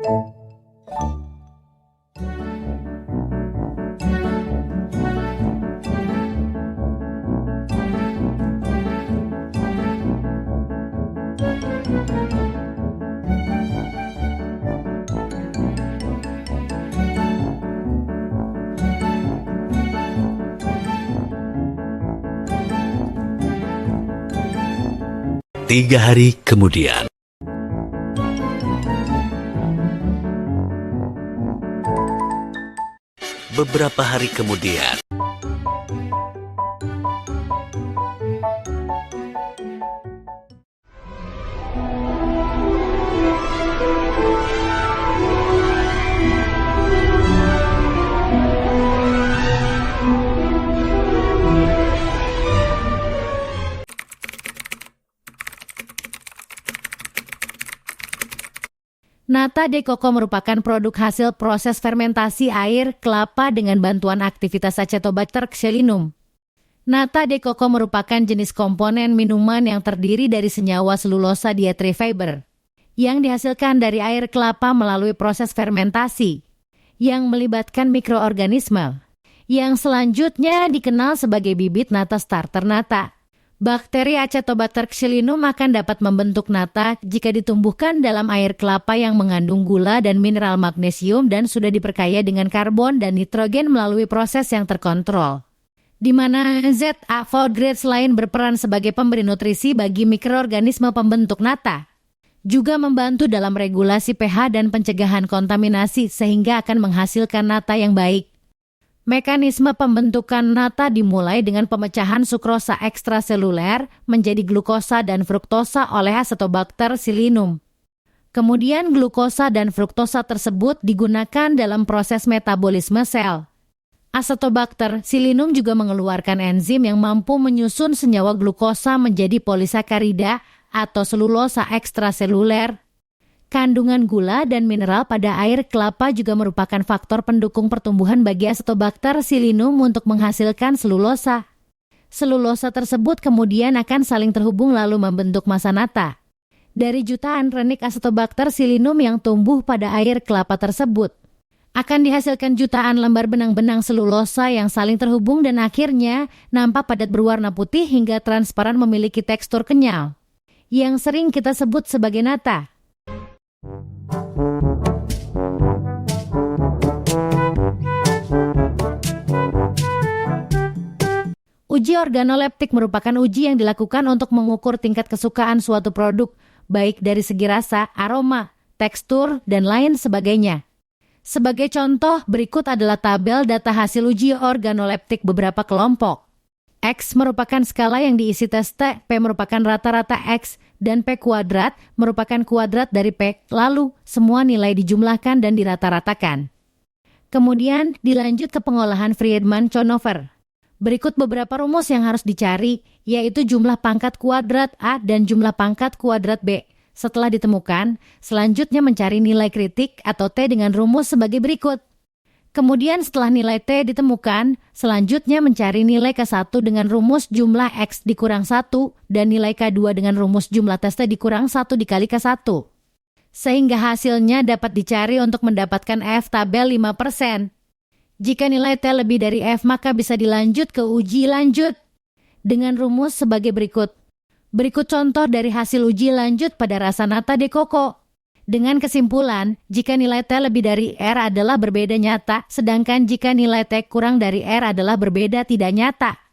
3 hari kemudian. Beberapa hari kemudian. Nata de coco merupakan produk hasil proses fermentasi air kelapa dengan bantuan aktivitas Acetobacter xylinum. Nata de coco merupakan jenis komponen minuman yang terdiri dari senyawa selulosa dietary fiber yang dihasilkan dari air kelapa melalui proses fermentasi yang melibatkan mikroorganisme yang selanjutnya dikenal sebagai bibit nata starter nata. Bakteri Acetobacter xylinum akan dapat membentuk nata jika ditumbuhkan dalam air kelapa yang mengandung gula dan mineral magnesium dan sudah diperkaya dengan karbon dan nitrogen melalui proses yang terkontrol. Di mana ZA food grades lain berperan sebagai pemberi nutrisi bagi mikroorganisme pembentuk nata. Juga membantu dalam regulasi pH dan pencegahan kontaminasi sehingga akan menghasilkan nata yang baik. Mekanisme pembentukan nata dimulai dengan pemecahan sukrosa ekstraseluler menjadi glukosa dan fruktosa oleh Acetobacter xylinum. Kemudian glukosa dan fruktosa tersebut digunakan dalam proses metabolisme sel. Acetobacter xylinum juga mengeluarkan enzim yang mampu menyusun senyawa glukosa menjadi polisakarida atau selulosa ekstraseluler. Kandungan gula dan mineral pada air kelapa juga merupakan faktor pendukung pertumbuhan bagi Acetobacter xylinum untuk menghasilkan selulosa. Selulosa tersebut kemudian akan saling terhubung lalu membentuk massa nata. Dari jutaan renik Acetobacter xylinum yang tumbuh pada air kelapa tersebut, akan dihasilkan jutaan lembar benang-benang selulosa yang saling terhubung dan akhirnya nampak padat berwarna putih hingga transparan memiliki tekstur kenyal, yang sering kita sebut sebagai nata. Uji organoleptik merupakan uji yang dilakukan untuk mengukur tingkat kesukaan suatu produk, baik dari segi rasa, aroma, tekstur, dan lain sebagainya. Sebagai contoh, berikut adalah tabel data hasil uji organoleptik beberapa kelompok. X merupakan skala yang diisi tes T, P merupakan rata-rata X, dan P kuadrat merupakan kuadrat dari P, lalu semua nilai dijumlahkan dan dirata-ratakan. Kemudian dilanjut ke pengolahan Friedman-Conover. Berikut beberapa rumus yang harus dicari, yaitu jumlah pangkat kuadrat A dan jumlah pangkat kuadrat B. Setelah ditemukan, selanjutnya mencari nilai kritik atau T dengan rumus sebagai berikut. Kemudian setelah nilai T ditemukan, selanjutnya mencari nilai K1 dengan rumus jumlah X dikurang 1 dan nilai K2 dengan rumus jumlah tes T dikurang 1 dikali K1. Sehingga hasilnya dapat dicari untuk mendapatkan F tabel 5%. Jika nilai T lebih dari F maka bisa dilanjut ke uji lanjut dengan rumus sebagai berikut. Berikut contoh dari hasil uji lanjut pada rasa nata de coco. Dengan kesimpulan, jika nilai T lebih dari R adalah berbeda nyata, sedangkan jika nilai T kurang dari R adalah berbeda tidak nyata.